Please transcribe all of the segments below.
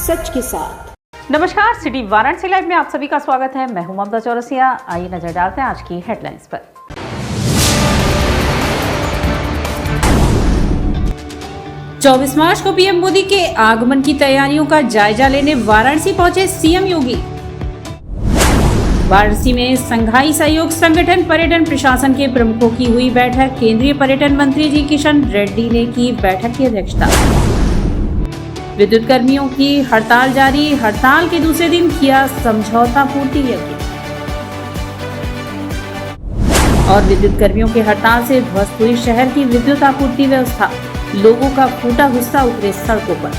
सच के साथ। नमस्कार, सिटी वाराणसी लाइव में आप सभी का स्वागत है। मैं हूं ममता चौरसिया। आइए नजर डालते हैं आज की हेडलाइंस पर। 24 मार्च को पीएम मोदी के आगमन की तैयारियों का जायजा लेने वाराणसी पहुंचे सीएम योगी। वाराणसी में संघाई सहयोग संगठन पर्यटन प्रशासन के प्रमुखों की हुई बैठक। केंद्रीय पर्यटन मंत्री जी किशन रेड्डी ने की बैठक की अध्यक्षता। विद्युत कर्मियों की हड़ताल जारी। हड़ताल के दूसरे दिन किया समझौता पूर्ति यज्ञ। और विद्युत कर्मियों के हड़ताल से ध्वस्त हुई शहर की विद्युत आपूर्ति व्यवस्था। लोगों का फूटा गुस्सा उतरे सड़कों पर।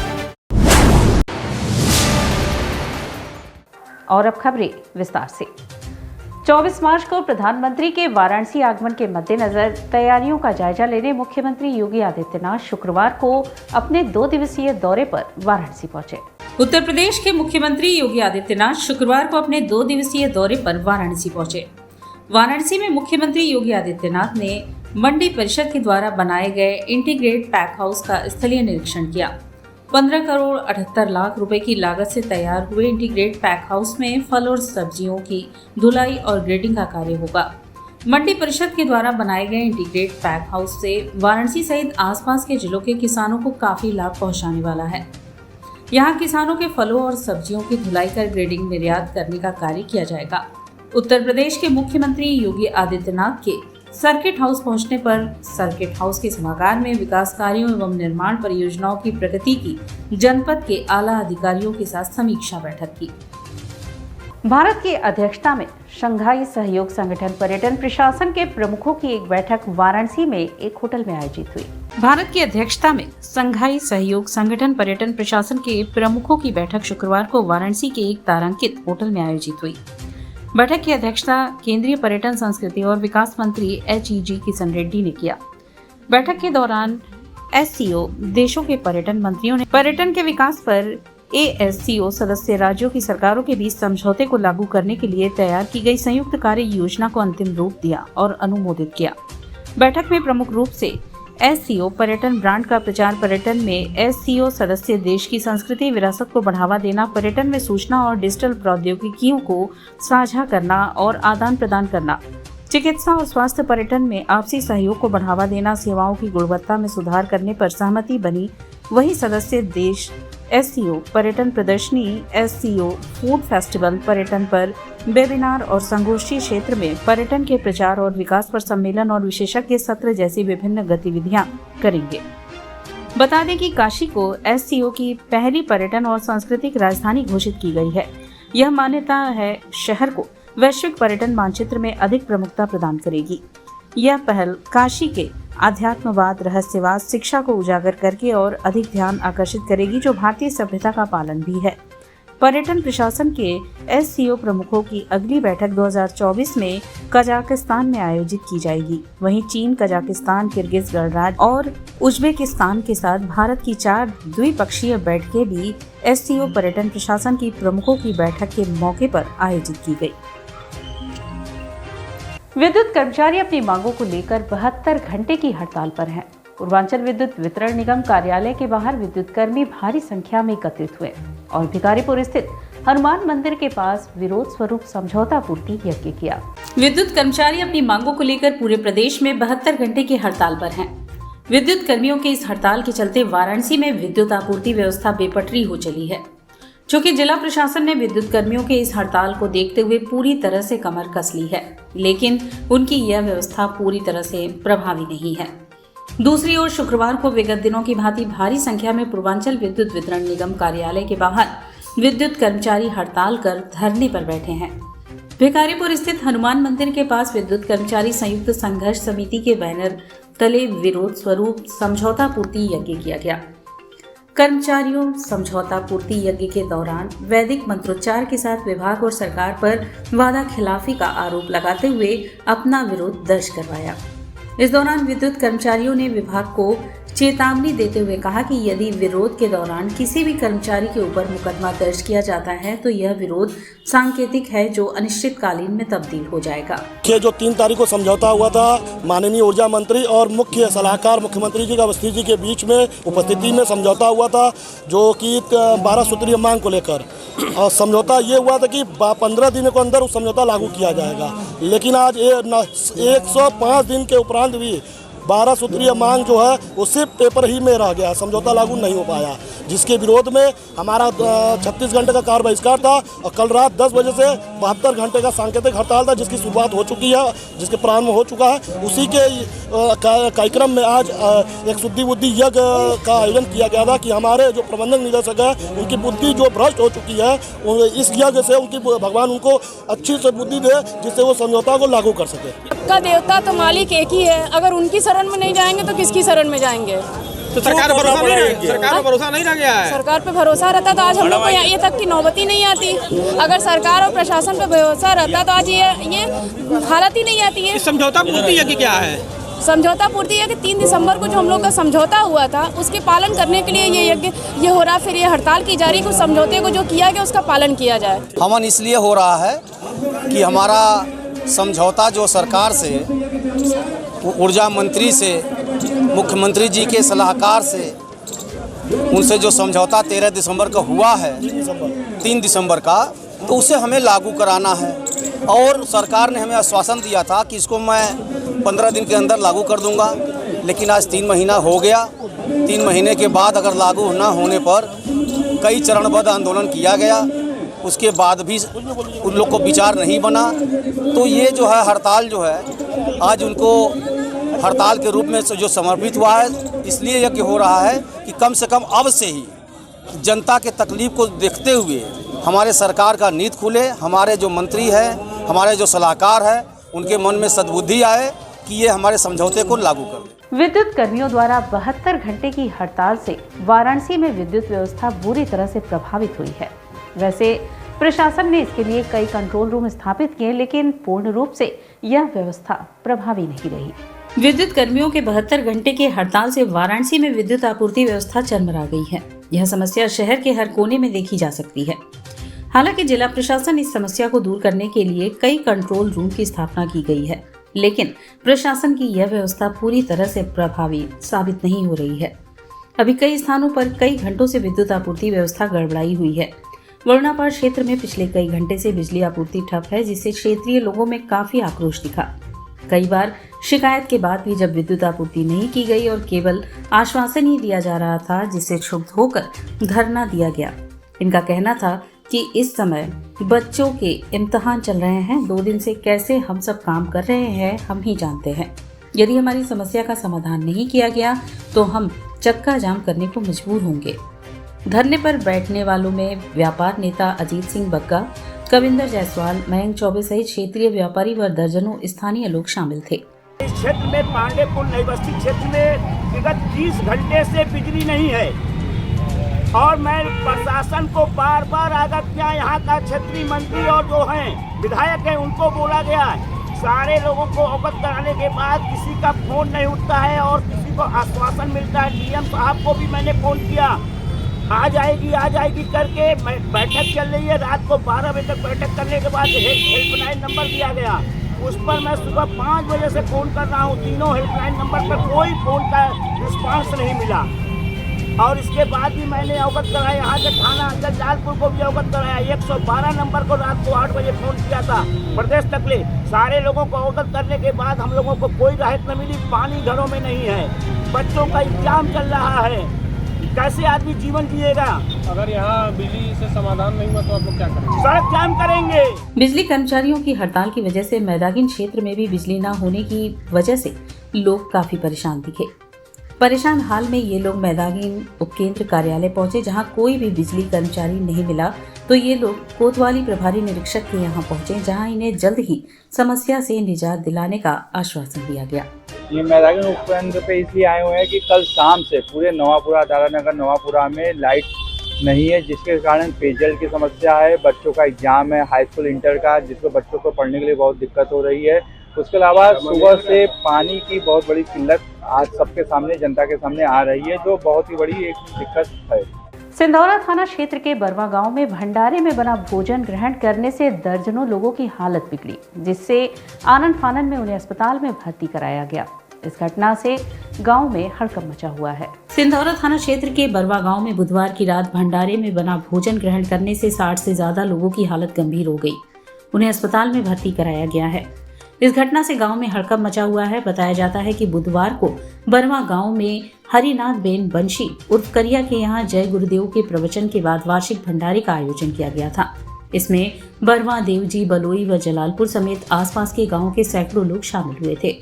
और अब खबरें विस्तार से। 24 मार्च को प्रधानमंत्री के वाराणसी आगमन के मद्देनजर तैयारियों का जायजा लेने मुख्यमंत्री योगी आदित्यनाथ शुक्रवार को अपने 2 दिवसीय दौरे पर वाराणसी पहुंचे। उत्तर प्रदेश के मुख्यमंत्री योगी आदित्यनाथ शुक्रवार को अपने 2 दिवसीय दौरे पर वाराणसी पहुंचे। वाराणसी में मुख्यमंत्री योगी आदित्यनाथ ने मंडी परिषद के द्वारा बनाए गए इंटीग्रेटेड पैक हाउस का स्थलीय निरीक्षण किया। 15 करोड़ 78 लाख रुपए की लागत से तैयार हुए इंटीग्रेटेड पैक हाउस में फल और सब्जियों की धुलाई और ग्रेडिंग का कार्य होगा। मंडी परिषद के द्वारा बनाए गए इंटीग्रेटेड पैक हाउस से वाराणसी सहित आसपास के जिलों के किसानों को काफी लाभ पहुंचाने वाला है। यहां किसानों के फलों और सब्जियों की धुलाई कर ग्रेडिंग निर्यात करने का कार्य किया जाएगा। उत्तर प्रदेश के मुख्यमंत्री योगी आदित्यनाथ के सर्किट हाउस पहुंचने पर सर्किट हाउस के सभागार में विकास कार्यों एवं निर्माण परियोजनाओं की प्रगति की जनपद के आला अधिकारियों के साथ समीक्षा बैठक की। भारत की अध्यक्षता में शंघाई सहयोग संगठन पर्यटन प्रशासन के प्रमुखों की एक बैठक वाराणसी में एक होटल में आयोजित हुई। भारत की अध्यक्षता में शंघाई सहयोग संगठन पर्यटन प्रशासन के प्रमुखों की बैठक शुक्रवार को वाराणसी के एक तारांकित होटल में आयोजित हुई। बैठक की अध्यक्षता केंद्रीय पर्यटन संस्कृति और विकास मंत्री HEG किशन रेड्डी ने किया। बैठक के दौरान SCO देशों के पर्यटन मंत्रियों ने पर्यटन के विकास पर ASCO सदस्य राज्यों की सरकारों के बीच समझौते को लागू करने के लिए तैयार की गई संयुक्त कार्य योजना को अंतिम रूप दिया और अनुमोदित किया। बैठक में प्रमुख रूप से SCO पर्यटन ब्रांड का प्रचार, पर्यटन में SCO सदस्य देश की संस्कृति विरासत को बढ़ावा देना, पर्यटन में सूचना और डिजिटल प्रौद्योगिकियों को साझा करना और आदान प्रदान करना, चिकित्सा और स्वास्थ्य पर्यटन में आपसी सहयोग को बढ़ावा देना, सेवाओं की गुणवत्ता में सुधार करने पर सहमति बनी। वही सदस्य देश SCO पर्यटन प्रदर्शनी, SCO फूड फेस्टिवल, पर्यटन पर वेबिनार और संगोष्ठी, क्षेत्र में पर्यटन के प्रचार और विकास पर सम्मेलन और विशेषज्ञ सत्र जैसी विभिन्न गतिविधियां करेंगे। बता दें कि काशी को SCO की पहली पर्यटन और सांस्कृतिक राजधानी घोषित की गई है। यह मान्यता है शहर को वैश्विक पर्यटन मानचित्र में अधिक प्रमुखता प्रदान करेगी। यह पहल काशी के आध्यात्मवाद, रहस्यवाद, शिक्षा को उजागर करके और अधिक ध्यान आकर्षित करेगी, जो भारतीय सभ्यता का पालन भी है। पर्यटन प्रशासन के SCO प्रमुखों की अगली बैठक 2024 में कजाकिस्तान में आयोजित की जाएगी। वहीं चीन, कजाकिस्तान, किर्गिज गणराज्य और उज्बेकिस्तान के साथ भारत की 4 द्विपक्षीय बैठकें भी SCO पर्यटन प्रशासन की प्रमुखों की बैठक के मौके पर आयोजित की गई। विद्युत कर्मचारी अपनी मांगों को लेकर 72 घंटे की हड़ताल पर हैं। पूर्वांचल विद्युत वितरण निगम कार्यालय के बाहर विद्युत कर्मी भारी संख्या में एकत्रित हुए और भिखारीपुर स्थित हनुमान मंदिर के पास विरोध स्वरूप समझौता पूर्ति यज्ञ किया। विद्युत कर्मचारी अपनी मांगों को लेकर पूरे प्रदेश में 72 घंटे की हड़ताल पर हैं। विद्युत कर्मियों के इस हड़ताल के चलते वाराणसी में विद्युत आपूर्ति व्यवस्था बेपटरी हो चली है। चूंकि जिला प्रशासन ने विद्युत कर्मियों के इस हड़ताल को देखते हुए पूरी तरह से कमर कस ली है, लेकिन उनकी यह व्यवस्था पूरी तरह से प्रभावी नहीं है। दूसरी ओर शुक्रवार को विगत दिनों की भांति भारी संख्या में पूर्वांचल विद्युत वितरण निगम कार्यालय के बाहर विद्युत कर्मचारी हड़ताल कर धरने पर बैठे हैं। भिखारीपुर स्थित हनुमान मंदिर के पास विद्युत कर्मचारी संयुक्त संघर्ष समिति के बैनर तले विरोध स्वरूप समझौता पूर्ति यज्ञ किया गया। कर्मचारियों समझौता पूर्ति यज्ञ के दौरान वैदिक मंत्रोच्चार के साथ विभाग और सरकार पर वादा खिलाफी का आरोप लगाते हुए अपना विरोध दर्ज करवाया। इस दौरान विद्युत कर्मचारियों ने विभाग को चेतावनी देते हुए कहा कि यदि विरोध के दौरान किसी भी कर्मचारी के ऊपर मुकदमा दर्ज किया जाता है तो यह विरोध सांकेतिक है जो अनिश्चितकालीन में तब्दील हो जाएगा। ये जो 3 तारीख को समझौता हुआ था माननीय ऊर्जा मंत्री और मुख्य सलाहकार मुख्यमंत्री जी का अवस्थी जी के बीच में उपस्थिति में समझौता हुआ था, जो कि 12 सूत्रीय मांग को लेकर, और समझौता ये हुआ था कि 15 दिनों के अंदर वो समझौता लागू किया जाएगा। लेकिन आज 105 दिन के उपरांत भी 12 सूत्रीय मांग जो है वो सिर्फ पेपर ही में रह गया, समझौता लागू नहीं हो पाया, जिसके विरोध में हमारा 36 घंटे का कार्य बहिष्कार था और कल रात 10 बजे से 72 घंटे का सांकेतिक हड़ताल था, जिसकी शुरुआत हो चुकी है, जिसके प्रारंभ हो चुका है। उसी के कार्यक्रम में आज एक शुद्धि बुद्धि यज्ञ का आयोजन किया गया था कि हमारे जो प्रबंधक निदेशक है उनकी बुद्धि जो भ्रष्ट हो चुकी है, इस यज्ञ से उनकी भगवान उनको अच्छी से बुद्धि दे जिससे वो समझौता को लागू कर सके। का देवता तो मालिक एक ही है, अगर उनकी शरण में नहीं जाएंगे तो किसकी शरण में जाएंगे? तो सरकार पर भरोसा नहीं रह गया है। सरकार पे भरोसा रहता तो आज हम लोग को ये तक की नौबत ही नहीं आती। अगर सरकार और प्रशासन पे भरोसा रहता तो आज ये हालत ही नहीं आती है। समझौता पूर्ति है कि क्या है? समझौता पूर्ति है कि 3 दिसंबर को जो हम लोग का समझौता हुआ था उसके पालन करने के लिए ये यज्ञ ये हो रहा, फिर ये हड़ताल की जा रही। कुछ समझौते को जो किया गया उसका पालन किया जाए। हवन इसलिए हो रहा है कि हमारा समझौता जो सरकार से, ऊर्जा मंत्री से, मुख्यमंत्री जी के सलाहकार से, उनसे जो समझौता 13 दिसंबर का हुआ है, 3 दिसंबर का, तो उसे हमें लागू कराना है। और सरकार ने हमें आश्वासन दिया था कि इसको मैं 15 दिन के अंदर लागू कर दूंगा, लेकिन आज 3 महीना हो गया। 3 महीने के बाद अगर लागू न होने पर कई चरणबद्ध आंदोलन किया गया, उसके बाद भी उन लोग को विचार नहीं बना, तो ये जो है हड़ताल जो है आज उनको हड़ताल के रूप में जो समर्पित हुआ है। इसलिए यज्ञ हो रहा है कि कम से कम अब से ही जनता के तकलीफ को देखते हुए हमारे सरकार का नीति खुले, हमारे जो मंत्री हैं, हमारे जो सलाहकार हैं, उनके मन में सद्बुद्धि आए कि ये हमारे समझौते को लागू कर दें। विद्युत कर्मियों द्वारा 72 घंटे की हड़ताल से वाराणसी में विद्युत व्यवस्था बुरी तरह से प्रभावित हुई है। वैसे प्रशासन ने इसके लिए कई कंट्रोल रूम स्थापित किए, लेकिन पूर्ण रूप से यह व्यवस्था प्रभावी नहीं रही। विद्युत कर्मियों के 72 घंटे के हड़ताल से वाराणसी में विद्युत आपूर्ति व्यवस्था चरमरा गई है। यह समस्या शहर के हर कोने में देखी जा सकती है। हालांकि जिला प्रशासन इस समस्या को दूर करने के लिए कई कंट्रोल रूम की स्थापना की गई है, लेकिन प्रशासन की यह व्यवस्था पूरी तरह से प्रभावी साबित नहीं हो रही है। अभी कई स्थानों पर कई घंटों से विद्युत आपूर्ति व्यवस्था गड़बड़ाई हुई है। वरुणापाड़ क्षेत्र में पिछले कई घंटे से बिजली आपूर्ति ठप है, जिससे क्षेत्रीय लोगों में काफी आक्रोश दिखा। कई बार शिकायत के बाद भी जब विद्युत आपूर्ति नहीं की गई और केवल आश्वासन ही दिया जा रहा था, जिससे क्षुब्ध होकर धरना दिया गया। इनका कहना था कि इस समय बच्चों के इम्तिहान चल रहे हैं, 2 दिन से कैसे हम सब काम कर रहे हैं हम ही जानते हैं। यदि हमारी समस्या का समाधान नहीं किया गया तो हम चक्का जाम करने को मजबूर होंगे। धरने पर बैठने वालों में व्यापार नेता अजीत सिंह बग्गा, कविंदर जायसवाल, मयंक चौबे सहित क्षेत्रीय व्यापारी व दर्जनों स्थानीय लोग शामिल थे। इस क्षेत्र में पांडेपुर नई बस्ती क्षेत्र में विगत 30 घंटे से बिजली नहीं है और मैं प्रशासन को बार बार आगाह किया। यहाँ का क्षेत्रीय मंत्री और जो हैं विधायक हैं उनको बोला गया है, सारे लोगों को अवगत कराने के बाद किसी का फोन नहीं उठता है और किसी को आश्वासन मिलता है। डीएम साहब को भी मैंने फोन किया, आ जाएगी करके बैठक चल रही है। रात को 12 बजे तक बैठक करने के बाद हेल्पलाइन नंबर दिया गया, उस पर मैं सुबह 5 बजे से फ़ोन कर रहा हूँ। तीनों हेल्पलाइन नंबर पर कोई फ़ोन का रिस्पांस नहीं मिला। और इसके बाद भी मैंने अवगत कराया, यहाँ के थाना जलालपुर को भी अवगत कराया। 112 नंबर को रात को 8 बजे फ़ोन किया था प्रदेश तक ले। सारे लोगों को अवगत करने के बाद हम लोगों को कोई राहत न मिली। पानी घरों में नहीं है, बच्चों का एग्जाम चल रहा है, कैसे आदमी जीवन जिएगा? अगर यहाँ बिजली से समाधान नहीं हुआ तो आप लोग क्या करेंगे? सड़क जाम करेंगे। बिजली कर्मचारियों की हड़ताल की वजह से मैदानी क्षेत्र में भी बिजली न होने की वजह से लोग काफी परेशान दिखे। परेशान हाल में ये लोग मैदानी उपकेंद्र कार्यालय पहुंचे, जहां कोई भी बिजली कर्मचारी नहीं मिला, तो ये लोग कोतवाली प्रभारी निरीक्षक के यहां पहुंचे, जहां इन्हें जल्द ही समस्या से निजात दिलाने का आश्वासन दिया गया। ये मैदानी उपकेंद्र पे इसलिए आए हुए हैं कि कल शाम से पूरे नवापुरा, दारानगर नवापुरा में लाइट नहीं है, जिसके कारण पेयजल की समस्या है। बच्चों का एग्जाम है हाई स्कूल इंटर का, जिसको बच्चों को पढ़ने के लिए बहुत दिक्कत हो रही है। उसके अलावा सुबह से पानी की बहुत बड़ी किल्लत आज सबके सामने, जनता के सामने आ रही है, जो बहुत ही बड़ी एक दिक्कत है। सिंधौरा थाना क्षेत्र के बरवा गांव में भंडारे में बना भोजन ग्रहण करने से दर्जनों लोगों की हालत बिगड़ी, जिससे आनन फानन में उन्हें अस्पताल में भर्ती कराया गया। इस घटना से गांव में हड़कंप मचा हुआ है। सिंधौरा थाना क्षेत्र के बरवा गांव में बुधवार की रात भंडारे में बना भोजन ग्रहण करने से 60 से ज्यादा लोगों की हालत गंभीर हो गई। उन्हें अस्पताल में भर्ती कराया गया है। इस घटना से गांव में हड़कंप मचा हुआ है। बताया जाता है कि बुधवार को बरवा गांव में हरिनाथ बेन बंशी उर्फ करिया के यहाँ जय गुरुदेव के प्रवचन के बाद वार्षिक भंडारे का आयोजन किया गया था। इसमें बरवा, देवजी, बलोई व जलालपुर समेत आसपास के गांव के सैकड़ों लोग शामिल हुए थे।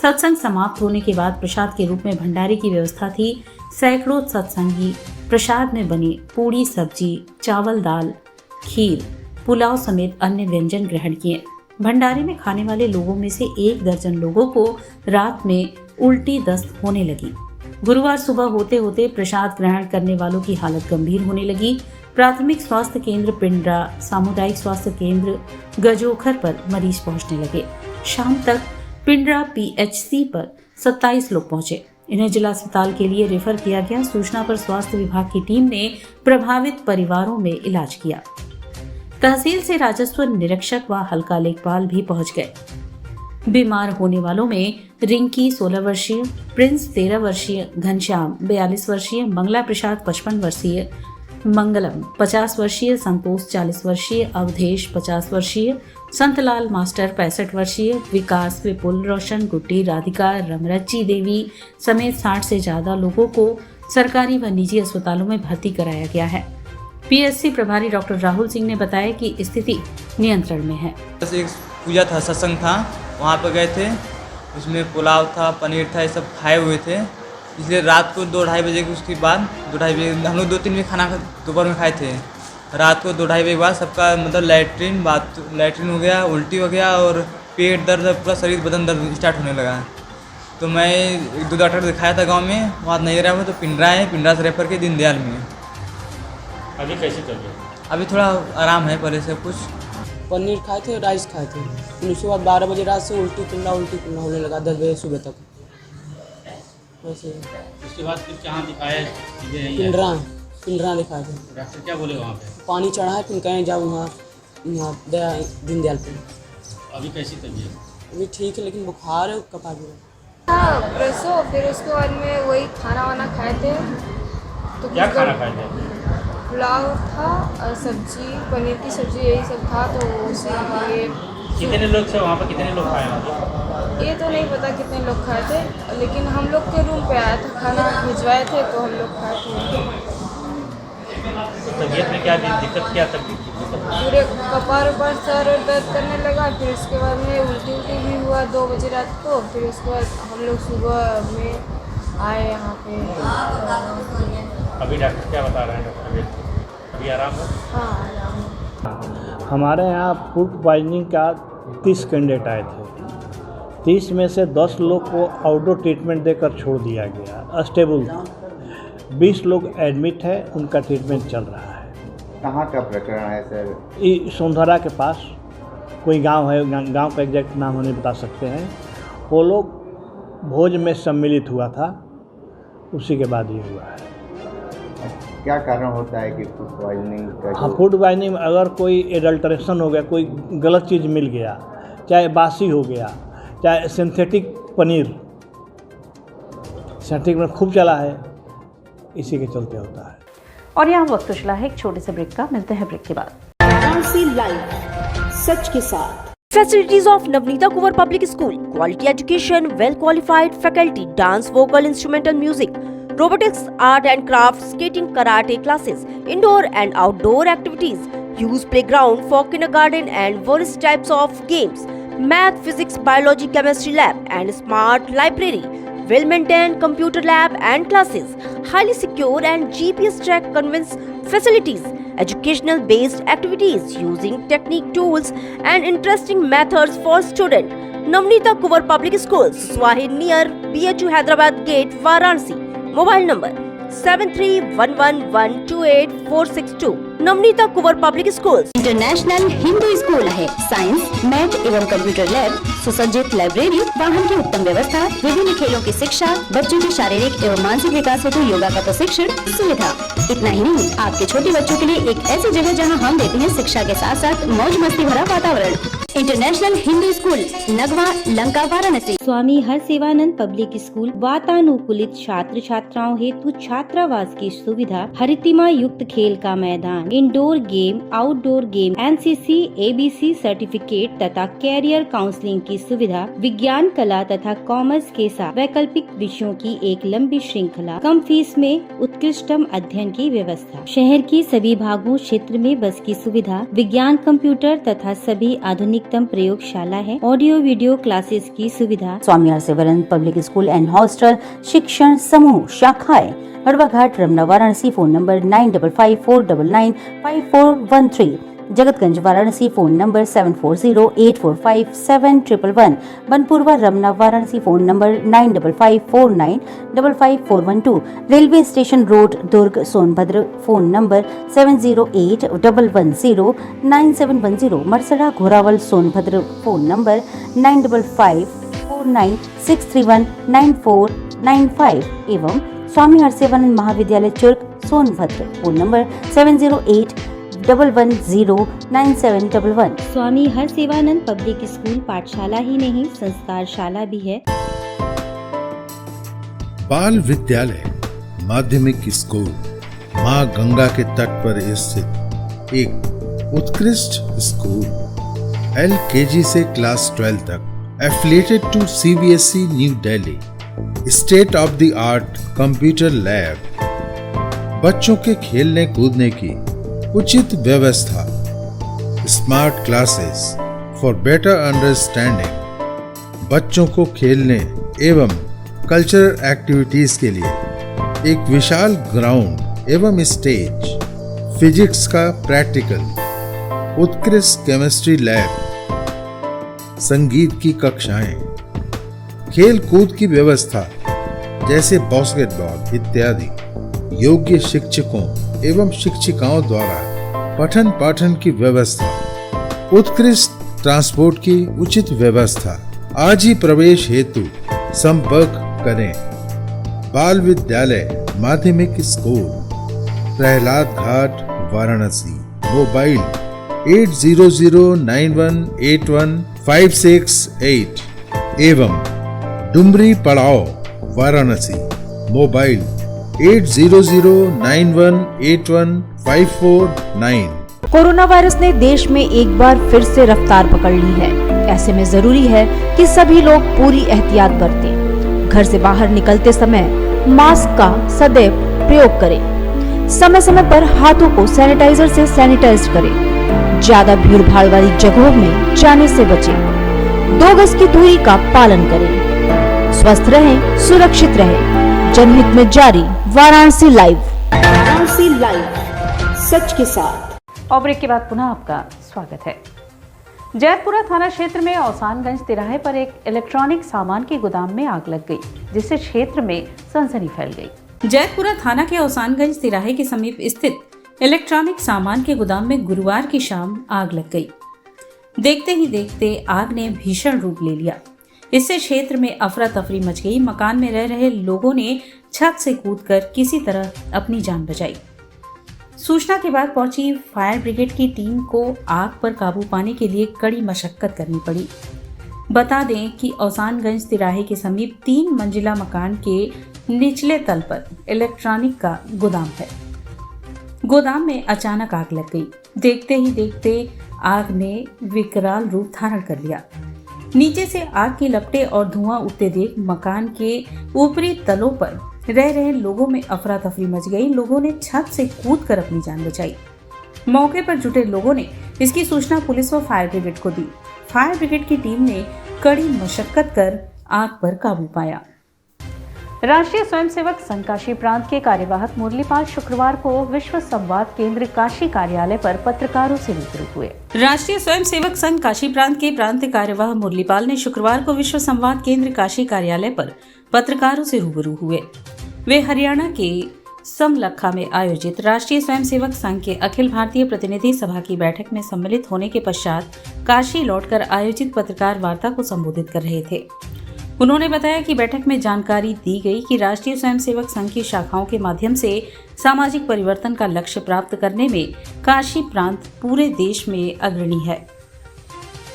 सत्संग समाप्त होने के बाद प्रसाद के रूप में भंडारे की व्यवस्था थी। सैकड़ों सत्संगी प्रसाद में बनी पूड़ी, सब्जी, चावल, दाल, खीर, पुलाव समेत अन्य व्यंजन ग्रहण किए। भंडारे में खाने वाले लोगों में से 1 दर्जन लोगों को रात में उल्टी दस्त होने लगी। गुरुवार सुबह होते होते प्रसाद ग्रहण करने वालों की हालत गंभीर होने लगी। प्राथमिक स्वास्थ्य केंद्र पिंडरा, सामुदायिक स्वास्थ्य केंद्र गजोखर पर मरीज पहुंचने लगे। शाम तक पिंडरा PHC पर 27 लोग पहुंचे। इन्हें जिला अस्पताल के लिए रेफर किया गया। सूचना पर स्वास्थ्य विभाग की टीम ने प्रभावित परिवारों में इलाज किया। तहसील से राजस्व निरीक्षक व हल्का लेखपाल भी पहुंच गए। बीमार होने वालों में रिंकी 16 वर्षीय, प्रिंस 13 वर्षीय, घनश्याम 42 वर्षीय, मंगला प्रसाद 55 वर्षीय, मंगलम 50 वर्षीय, संतोष 40 वर्षीय, अवधेश 50 वर्षीय, संतलाल मास्टर 65 वर्षीय, विकास, विपुल, रोशन, गुड्डी, राधिका, रमरज्जी देवी समेत 60 से ज्यादा लोगों को सरकारी व निजी अस्पतालों में भर्ती कराया गया है। PSC प्रभारी डॉक्टर राहुल सिंह ने बताया कि स्थिति नियंत्रण में है। एक पूजा था, सत्संग था, वहाँ पर गए थे। उसमें पुलाव था, पनीर था, ये सब खाए हुए थे। इसलिए रात को 2-2:30 बजे के उसके बाद 2-2:30 बजे हम लोग 2-3 बजे खाना दोपहर में खाए थे। रात को 2-2:30 बजे के बाद सबका मतलब लैट्रिन हो गया, उल्टी हो गया और पेट दर्द, पूरा शरीर बदन दर्द स्टार्ट होने लगा। तो मैं 1-2 डॉक्टर दिखाया था गाँव में, वहाँ नहीं रहा। तो पिंडरा है, पिंडरा से रेफर के दीनदयाल में। अभी कैसे चल रहा है? अभी थोड़ा आराम है पहले से कुछ। पनीर खाए थे, राइस खाए थे, फिर उसके बाद 12 बजे रात से उल्टी कुल्ला होने लगा 10 बजे सुबह तक। वैसे उसके बाद फिर कहाँ दिखाया? पिंडरा दिखाए थे। डॉक्टर क्या बोले वहाँ पे? पानी चढ़ा है, फिर कहें जाओ वहाँ दीनदयाल पे। अभी कैसी तबीयत? अभी ठीक है, लेकिन बुखार है, कपा भी हाँ परसों। फिर उसके बाद में वही खाना वाना खाए थे। तो क्या खाना खाए थे? पुलाव था और सब्जी, पनीर की सब्जी, यही सब था। तो उसी लिए कितने लोग थे वहाँ पर? कितने लोग खाए होंगे? ये तो नहीं पता कितने लोग खाए थे, लेकिन हम लोग के रूम पे आया था, खाना भिजवाए थे तो हम लोग खाए थे। तो तबीयत में क्या दिक्कत, क्या तकलीफ? पूरे कपार पर सर दर्द करने लगा। फिर उसके बाद में उल्टी भी हुआ 2 बजे रात को। फिर उसके बाद हम लोग सुबह में आए यहाँ पे। अभी डॉक्टर क्या बता रहे हैं? डॉक्टर अभी आराम है? हाँ आराम है। हमारे यहाँ फूड पॉइजनिंग का 30 कैंडिडेट आए थे। 30 में से 10 लोग को आउटडोर ट्रीटमेंट देकर छोड़ दिया गया, स्टेबल। 20 लोग एडमिट है, उनका ट्रीटमेंट चल रहा है। कहाँ का प्रकरण है सर? ये सोंधरा के पास कोई गांव है, गांव का एग्जैक्ट नाम हम नहीं बता सकते हैं। वो लोग भोज में सम्मिलित हुआ था, उसी के बाद ये हुआ है। क्या कारण होता है कि फूड पॉइजनिंग का? हाँ, फूड पॉइजनिंग अगर कोई एडल्ट्रेशन हो गया, कोई गलत चीज़ मिल गया, चाहे बासी हो गया, चाहे सिंथेटिक पनीर खूब चला है, इसी के चलते होता है। और यहाँ वक्त तो चला है एक छोटे से ब्रेक का। मिलते हैं ब्रेक के बाद। वाराणसी लाइव, सच के साथ। Facilities of Navneeta Kuvar Public School, quality education, well qualified faculty, dance, vocal, instrumental music, robotics, art and craft, skating, karate classes, indoor and outdoor activities, use playground for kindergarten and various types of games, math, physics, biology, chemistry lab and smart library, well maintained computer lab and classes, highly secure and GPS track convince facilities, educational based activities using technique tools and interesting methods for students. Navneeta Kuvar Public Schools, Swahi near BHU Hyderabad Gate, Varanasi. Mobile number 7311128462. Navneeta Kunwar public school. International Hindu school है। Science, math एवं computer lab, सुसज्जित library, वाहन की उत्तम व्यवस्था, विभिन्न खेलों की शिक्षा, बच्चों के शारीरिक एवं मानसिक विकास हेतु योगा का प्रशिक्षण सुविधा। इतना ही नहीं, आपके छोटे बच्चों के लिए एक ऐसी जगह जहां हम देते हैं शिक्षा के साथ साथ मौज मस्ती भरा वातावरण। International Hindu school, Nagwa, Lanka, Varanasi. Swami Harsevanand public school, वातानुकूलित छात्र छात्राओं हेतु छात्रावास की सुविधा, हरितिमा युक्त खेल का मैदान, indoor game, outdoor game, NCC, ABC certificate तथा कैरियर काउंसलिंग की सुविधा, विज्ञान, कला तथा कॉमर्स के साथ वैकल्पिक विषयों की एक लंबी श्रृंखला, कम फीस में उत्कृष्टतम अध्ययन की व्यवस्था, शहर की सभी भागों क्षेत्र में बस की सुविधा, विज्ञान, कंप्यूटर तथा सभी आधुनिकतम प्रयोगशाला है, ऑडियो वीडियो क्लासेस की सुविधा। Swami Harsevanand public school and hostel, शिक्षण समूह, शाखाएं Hadwa Ghat, Ramna, Varanasi. Phone number 9554995413। Jagatganj, Varanasi. Phone number 7408457111। Banpurwa, Ramna, Varanasi. Phone number 9554955412। Railway station road, Durg, Sonbhadra. Phone number 7081109710। Marsada, Ghorawal, Sonbhadra. Phone number 955496319495 एवं स्वामी हरसेवानंद महाविद्यालय Churk, Sonbhadra. Phone number 7081109711। Swami Harsevanand public school पाठशाला ही नहीं, संस्कार शाला भी है। बाल विद्यालय माध्यमिक स्कूल, मां गंगा के तट पर स्थित एक उत्कृष्ट स्कूल। LKG से क्लास 12 तक affiliated to CBSE new Delhi. State of the art computer lab, बच्चों के खेलने कूदने की उचित व्यवस्था, smart classes for better understanding, बच्चों को खेलने एवं कल्चरल एक्टिविटीज के लिए एक विशाल ग्राउंड एवं स्टेज, फिजिक्स का प्रैक्टिकल, उत्कृष्ट केमिस्ट्री लैब, संगीत की कक्षाएं, खेल कूद की व्यवस्था जैसे बास्केटबॉल इत्यादि, योग्य शिक्षकों एवं शिक्षिकाओं द्वारा पठन पाठन की व्यवस्था, उत्कृष्ट ट्रांसपोर्ट की उचित व्यवस्था। आज ही प्रवेश हेतु संपर्क करें। बाल विद्यालय माध्यमिक स्कूल, प्रहलाद घाट, वाराणसी। मोबाइल 8009181568 एवं डुमरी पड़ाव, वाराणसी। मोबाइल 8009181549। कोरोना वायरस ने देश में एक बार फिर से रफ्तार पकड़ ली है। ऐसे में जरूरी है कि सभी लोग पूरी एहतियात बरतें। घर से बाहर निकलते समय मास्क का सदैव प्रयोग करें। समय समय पर हाथों को सैनिटाइजर से सैनिटाइज करें। ज्यादा भीड़ भाड़ वाली जगहों में जाने से बचें। 2 गज की दूरी का पालन करें। स्वस्थ रहें, सुरक्षित रहें। जनहित में जारी वाराणसी लाइव। वाराणसी लाइव, सच के साथ। और ब्रेक के बाद पुनः आपका स्वागत है। जैतपुरा थाना क्षेत्र में औसानगंज तिराहे पर एक इलेक्ट्रॉनिक सामान के गोदाम में आग लग गई, जिससे क्षेत्र में सनसनी फैल गई। जैतपुरा थाना के औसानगंज तिराहे के समीप स्थित इलेक्ट्रॉनिक सामान के गोदाम में गुरुवार की शाम आग लग गई। देखते ही देखते आग ने भीषण रूप ले लिया। इससे क्षेत्र में अफरा तफरी मच गई। मकान में रह रहे लोगों ने छत से कूदकर किसी तरह अपनी जान बचाई। सूचना के बाद पहुंची फायर ब्रिगेड की टीम को आग पर काबू पाने के लिए कड़ी मशक्कत करनी पड़ी। बता दें कि औसानगंज तिराहे के समीप 3 मंजिला मकान के निचले तल पर इलेक्ट्रॉनिक का गोदाम है। गोदाम में अचानक आग लग गई। देखते ही देखते आग ने विकराल रूप धारण कर लिया। नीचे से आग की लपटें और धुआं उठते देख मकान के ऊपरी तलों पर रह रहे लोगों में अफरा तफरी मच गई। लोगों ने छत से कूदकर अपनी जान बचाई। मौके पर जुटे लोगों ने इसकी सूचना पुलिस व फायर ब्रिगेड को दी। फायर ब्रिगेड की टीम ने कड़ी मशक्कत कर आग पर काबू पाया। राष्ट्रीय स्वयंसेवक संघ काशी प्रांत के कार्यवाहक मुरलीपाल शुक्रवार को विश्व संवाद केंद्र काशी कार्यालय पर पत्रकारों से रूबरू हुए। राष्ट्रीय स्वयंसेवक संघ काशी प्रांत के प्रांत कार्यवाह मुरलीपाल ने शुक्रवार को विश्व संवाद केंद्र काशी कार्यालय पर पत्रकारों से रूबरू हुए। वे हरियाणा के समलखा में आयोजित राष्ट्रीय स्वयंसेवक संघ के अखिल भारतीय प्रतिनिधि सभा की बैठक में सम्मिलित होने के पश्चात काशी लौटकर आयोजित पत्रकार वार्ता को संबोधित कर रहे थे। उन्होंने बताया कि बैठक में जानकारी दी गई कि राष्ट्रीय स्वयंसेवक संघ की शाखाओं के माध्यम से सामाजिक परिवर्तन का लक्ष्य प्राप्त करने में काशी प्रांत पूरे देश में अग्रणी है।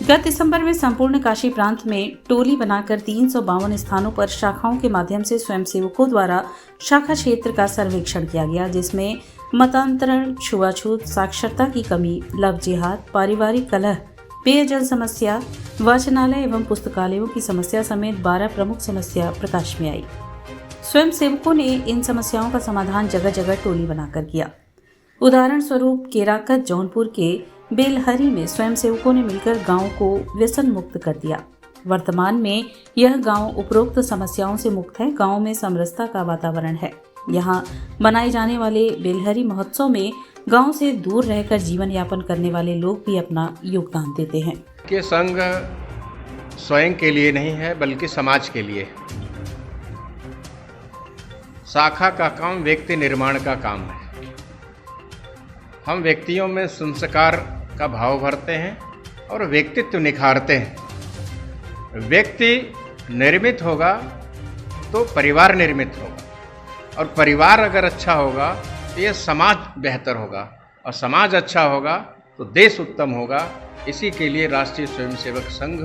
गत दिसंबर में संपूर्ण काशी प्रांत में टोली बनाकर 352 स्थानों पर शाखाओं के माध्यम से स्वयंसेवकों द्वारा शाखा क्षेत्र का सर्वेक्षण किया गया, जिसमें मतांतरण, छुआछूत, साक्षरता की कमी, लव जिहाद, पारिवारिक कलह, पेयजल समस्या, वाचनालय एवं पुस्तकालयों की समस्या समेत 12 प्रमुख समस्या प्रकाश में आई। स्वयंसेवकों ने इन समस्याओं का समाधान जगह जगह टोली बनाकर किया। उदाहरण स्वरूप केराकत जौनपुर के बेलहरी में स्वयंसेवकों ने मिलकर गांव को व्यसन मुक्त कर दिया। वर्तमान में यह गांव उपरोक्त समस्याओं से मुक्त है। गांव में समरसता का वातावरण है। यहां बनाए जाने वाले बेलहरी महोत्सव में गांव से दूर रहकर जीवन यापन करने वाले लोग भी अपना योगदान देते हैं। ये संघ स्वयं के लिए नहीं है बल्कि समाज के लिए। शाखा का काम व्यक्ति निर्माण का काम है। हम व्यक्तियों में संस्कार का भाव भरते हैं और व्यक्तित्व निखारते हैं। व्यक्ति निर्मित होगा तो परिवार निर्मित होगा, और परिवार अगर अच्छा होगा तो यह समाज बेहतर होगा, और समाज अच्छा होगा तो देश उत्तम होगा। इसी के लिए राष्ट्रीय स्वयंसेवक संघ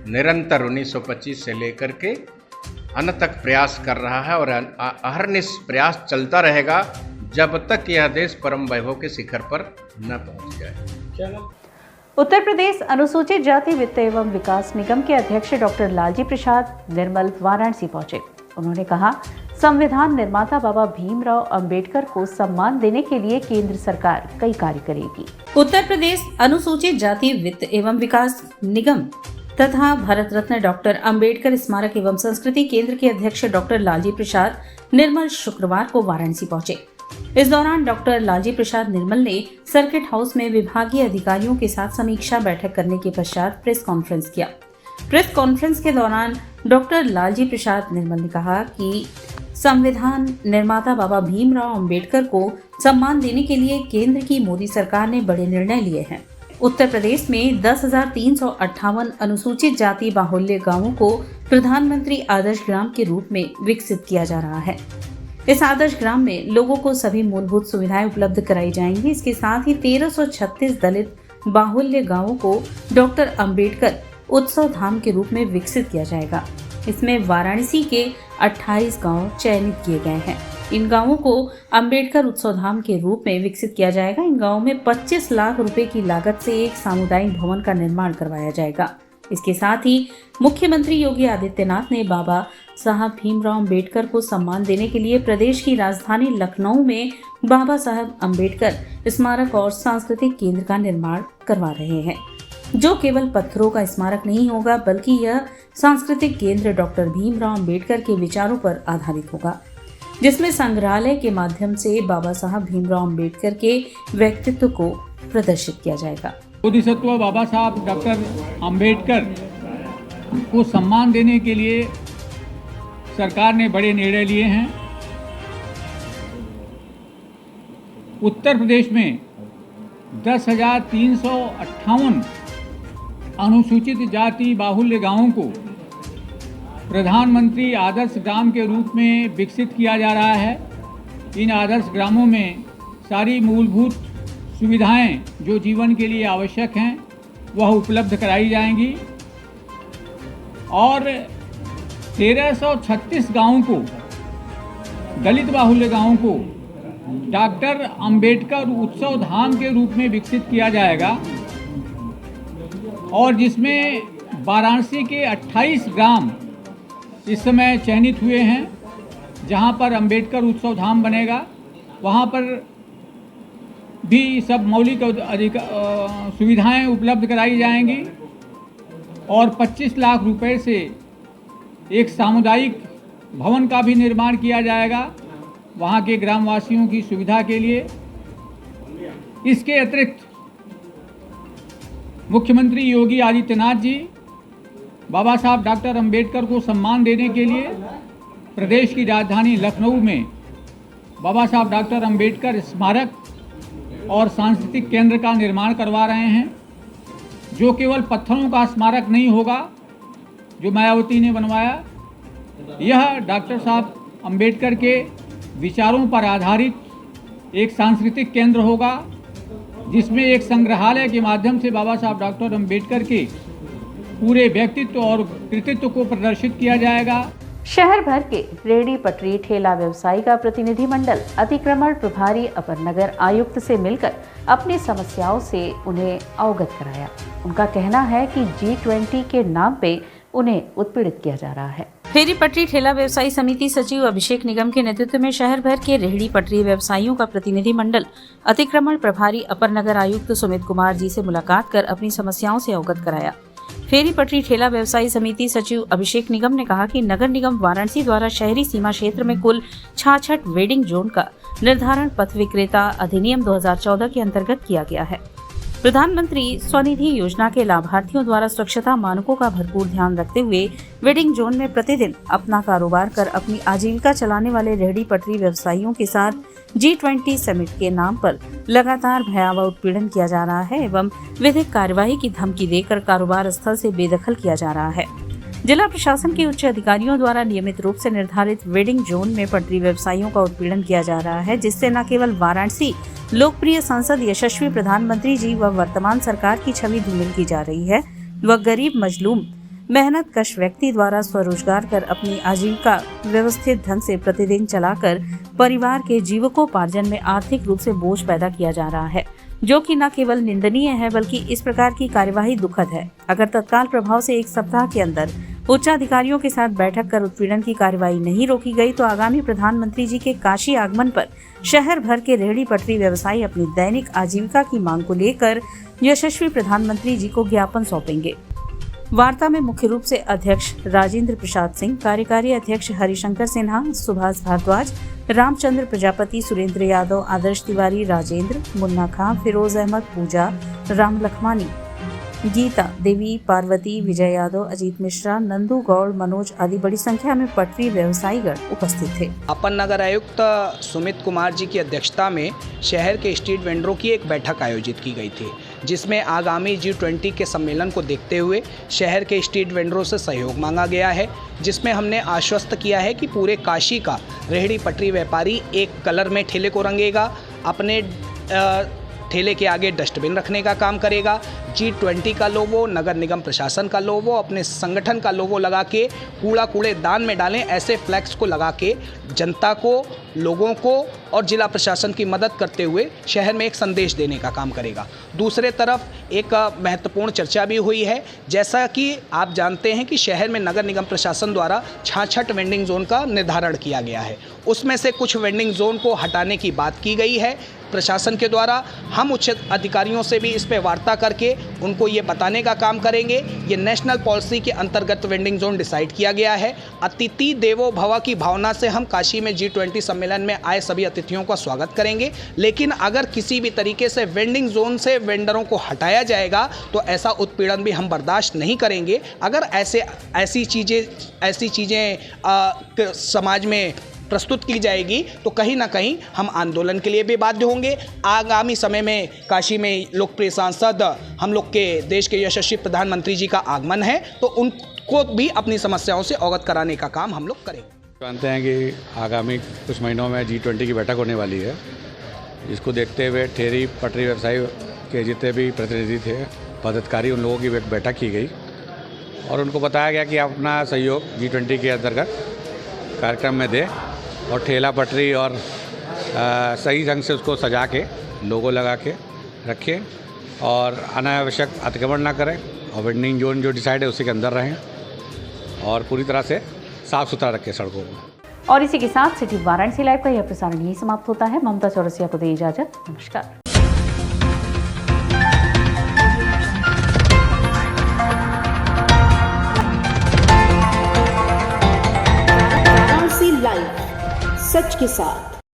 निरंतर 1925 से लेकर के अंत तक प्रयास कर रहा है, और अहरनिश प्रयास चलता रहेगा जब तक यह देश परम वैभव के शिखर पर न पहुंच जाए। उत्तर प्रदेश अनुसूचित जाति वित्त एवं विकास निगम के अध्यक्ष डॉक्टर लालजी प्रसाद निर्मल वाराणसी पहुंचे। उन्होंने कहा, संविधान निर्माता बाबा भीमराव अंबेडकर को सम्मान देने के लिए केंद्र सरकार कई कार्य करेगी। उत्तर प्रदेश अनुसूचित जाति वित्त एवं विकास निगम तथा भारत रत्न डॉक्टर अंबेडकर स्मारक एवं संस्कृति केंद्र के अध्यक्ष डॉक्टर लालजी प्रसाद निर्मल शुक्रवार को वाराणसी पहुंचे। इस दौरान डॉक्टर लालजी प्रसाद निर्मल ने सर्किट हाउस में विभागीय अधिकारियों के साथ समीक्षा बैठक करने के पश्चात प्रेस कॉन्फ्रेंस किया। प्रेस कॉन्फ्रेंस के दौरान डॉक्टर लालजी प्रसाद निर्मल ने कहा कि संविधान निर्माता बाबा भीमराव अंबेडकर को सम्मान देने के लिए केंद्र की मोदी सरकार ने बड़े निर्णय लिए हैं। उत्तर प्रदेश में 10,358 अनुसूचित जाति बाहुल्य गांवों को प्रधानमंत्री आदर्श ग्राम के रूप में विकसित किया जा रहा है। इस आदर्श ग्राम में लोगों को सभी मूलभूत सुविधाएं उपलब्ध कराई जाएंगी। इसके साथ ही 1336 दलित बाहुल्य गांवों को डॉक्टर अंबेडकर उत्सव धाम के रूप में विकसित किया जाएगा। इसमें वाराणसी के 28 गांव चयनित किए गए हैं। इन गांवों को अंबेडकर उत्सव धाम के रूप में विकसित किया जाएगा। इन गांवों में 25 लाख रुपए की लागत से एक सामुदायिक भवन का निर्माण करवाया जाएगा। इसके साथ ही मुख्यमंत्री योगी आदित्यनाथ ने बाबा साहब भीमराव अंबेडकर को सम्मान देने के लिए प्रदेश की राजधानी लखनऊ में बाबा साहब अंबेडकर स्मारक और सांस्कृतिक केंद्र का निर्माण करवा रहे हैं, जो केवल पत्थरों का स्मारक नहीं होगा बल्कि यह सांस्कृतिक केंद्र डॉक्टर भीमराव अंबेडकर के विचारों पर आधारित होगा, जिसमें संग्रहालय के माध्यम से बाबा साहब भीमराव अंबेडकर के व्यक्तित्व को प्रदर्शित किया जाएगा। बोधिसत्व बाबा साहब डॉक्टर अंबेडकर को सम्मान देने के लिए सरकार ने बड़े निर्णय लिए हैं। उत्तर प्रदेश में 10,358 अनुसूचित जाति बाहुल्य गांवों को प्रधानमंत्री आदर्श ग्राम के रूप में विकसित किया जा रहा है। इन आदर्श ग्रामों में सारी मूलभूत सुविधाएं जो जीवन के लिए आवश्यक हैं वह उपलब्ध कराई जाएंगी, और 1336 गांवों को, दलित बाहुल्य गांवों को डॉक्टर अंबेडकर उत्सव धाम के रूप में विकसित किया जाएगा, और जिसमें वाराणसी के 28 ग्राम इस समय चयनित हुए हैं जहां पर अंबेडकर उत्सव धाम बनेगा। वहां पर भी सब मौलिक सुविधाएं उपलब्ध कराई जाएंगी, और 25 लाख रुपए से एक सामुदायिक भवन का भी निर्माण किया जाएगा वहां के ग्रामवासियों की सुविधा के लिए। इसके अतिरिक्त मुख्यमंत्री योगी आदित्यनाथ जी बाबा साहब डॉक्टर अंबेडकर को सम्मान देने के लिए प्रदेश की राजधानी लखनऊ में बाबा साहब डॉक्टर अंबेडकर स्मारक और सांस्कृतिक केंद्र का निर्माण करवा रहे हैं, जो केवल पत्थरों का स्मारक नहीं होगा जो मायावती ने बनवाया। यह डॉक्टर साहब अंबेडकर के विचारों पर आधारित एक सांस्कृतिक केंद्र होगा, जिसमें एक संग्रहालय के माध्यम से बाबा साहब डॉक्टर अंबेडकर के पूरे व्यक्तित्व और कृतित्व को प्रदर्शित किया जाएगा। शहर भर के रेहड़ी पटरी ठेला व्यवसायी का प्रतिनिधि मंडल अतिक्रमण प्रभारी अपर नगर आयुक्त से मिलकर अपनी समस्याओं से उन्हें अवगत कराया। उनका कहना है कि G20 के नाम पे उन्हें उत्पीड़ित किया जा रहा है। फेरी पटरी ठेला व्यवसायी समिति सचिव अभिषेक निगम के नेतृत्व में शहर भर के रेहड़ी पटरी व्यवसायियों का प्रतिनिधि मंडल अतिक्रमण प्रभारी अपर नगर आयुक्त सुमित कुमार जी से मुलाकात कर अपनी समस्याओं से अवगत कराया। फेरी पटरी ठेला व्यवसायी समिति सचिव अभिषेक निगम ने कहा कि नगर निगम वाराणसी द्वारा शहरी सीमा क्षेत्र में कुल 66 वेडिंग जोन का निर्धारण पथ विक्रेता अधिनियम 2014 के अंतर्गत किया गया है। प्रधानमंत्री स्वनिधि योजना के लाभार्थियों द्वारा स्वच्छता मानकों का भरपूर ध्यान रखते हुए वेडिंग जोन में प्रतिदिन अपना कारोबार कर अपनी आजीविका चलाने वाले रेहड़ी पटरी व्यवसायियों के साथ G20 समिट के नाम पर लगातार भयावह उत्पीड़न किया जा रहा है एवं विधिक कार्यवाही की धमकी देकर कारोबार स्थल से बेदखल किया जा रहा है। जिला प्रशासन के उच्च अधिकारियों द्वारा नियमित रूप से निर्धारित वेडिंग जोन में पटरी व्यवसायियों का उत्पीड़न किया जा रहा है, जिससे न केवल वाराणसी लोकप्रिय सांसद यशस्वी प्रधानमंत्री जी व वर्तमान सरकार की छवि धूमिल की जा रही है, व गरीब मजलूम मेहनत कश व्यक्ति द्वारा स्वरोजगार कर अपनी आजीविका व्यवस्थित ढंग से प्रतिदिन चलाकर परिवार के जीविकोपार्जन में आर्थिक रूप से बोझ पैदा किया जा रहा है, जो कि न केवल निंदनीय है बल्कि इस प्रकार की कार्यवाही दुखद है। अगर तत्काल प्रभाव से 1 सप्ताह के अंदर उच्चाधिकारियों के साथ बैठक कर उत्पीड़न की कार्यवाही नहीं रोकी गई तो आगामी प्रधानमंत्री जी के काशी आगमन पर शहर भर के रेहड़ी पटरी व्यवसायी अपनी दैनिक आजीविका की मांग को लेकर यशस्वी प्रधानमंत्री जी को ज्ञापन सौंपेंगे। वार्ता में मुख्य रूप से अध्यक्ष राजेंद्र प्रसाद सिंह, कार्यकारी अध्यक्ष हरिशंकर सिन्हा, सुभाष भारद्वाज, रामचंद्र प्रजापति, सुरेंद्र यादव, आदर्श तिवारी, राजेंद्र, मुन्ना खां, फिरोज अहमद, पूजा, राम लखमानी, गीता देवी, पार्वती, विजय यादव, अजीत मिश्रा, नंदू गौड़, मनोज आदि बड़ी संख्या में पटरी व्यवसायीगण उपस्थित थे। अपर नगर आयुक्त सुमित कुमार जी की अध्यक्षता में शहर के स्ट्रीट वेंडरों की एक बैठक आयोजित की गई थी, जिसमें आगामी G20 के सम्मेलन को देखते हुए शहर के स्ट्रीट वेंडरों से सहयोग मांगा गया है, जिसमें हमने आश्वस्त किया है कि पूरे काशी का रेहड़ी पटरी व्यापारी एक कलर में ठेले को रंगेगा, अपने ठेले के आगे डस्टबिन रखने का काम करेगा, G20 का लोगो, नगर निगम प्रशासन का लोगो, अपने संगठन का लोगो लगा के कूड़ेदान में डालें, ऐसे फ्लैक्स को लगा के जनता को, लोगों को और जिला प्रशासन की मदद करते हुए शहर में एक संदेश देने का काम करेगा। दूसरे तरफ एक महत्वपूर्ण चर्चा भी हुई है, जैसा कि आप जानते हैं कि शहर में नगर निगम प्रशासन द्वारा 66 वेंडिंग जोन का निर्धारण किया गया है, उसमें से कुछ वेंडिंग जोन को हटाने की बात की गई है प्रशासन के द्वारा। हम उच्च अधिकारियों से भी इस पे वार्ता करके उनको ये बताने का काम करेंगे। ये नेशनल पॉलिसी के अंतर्गत वेंडिंग जोन डिसाइड किया गया है। अतिथि देवो भव की भावना से हम काशी में G20 सम्मेलन में आए सभी अतिथियों का स्वागत करेंगे, लेकिन अगर किसी भी तरीके से वेंडिंग जोन से वेंडरों को हटाया जाएगा तो ऐसा उत्पीड़न भी हम बर्दाश्त नहीं करेंगे। अगर ऐसी चीज़ें समाज में प्रस्तुत की जाएगी तो कहीं ना कहीं हम आंदोलन के लिए भी बाध्य होंगे। आगामी समय में काशी में लोकप्रिय सांसद हम लोग के देश के यशस्वी प्रधानमंत्री जी का आगमन है, तो उनको भी अपनी समस्याओं से अवगत कराने का काम हम लोग करेंगे। जानते हैं कि आगामी कुछ महीनों में G20 की बैठक होने वाली है, जिसको देखते हुए ठेरी पटरी व्यवसायी के जितने भी प्रतिनिधि थे, पदाधिकारी, उन लोगों की एक बैठक की गई और उनको बताया गया कि अपना सहयोग G20 के अंतर्गत कार्यक्रम में दें और ठेला पटरी और सही ढंग से उसको सजा के लोगो लगा के रखें और अनावश्यक अतिक्रमण ना करें और वेंडिंग जोन जो डिसाइड है उसी के अंदर रहें और पूरी तरह से साफ़ सुथरा रखें सड़कों को। और इसी के साथ सिटी वाराणसी लाइव का यह प्रसारण यही समाप्त होता है। ममता चौरसिया को दे इजाजत। नमस्कार। लाइव सच के साथ।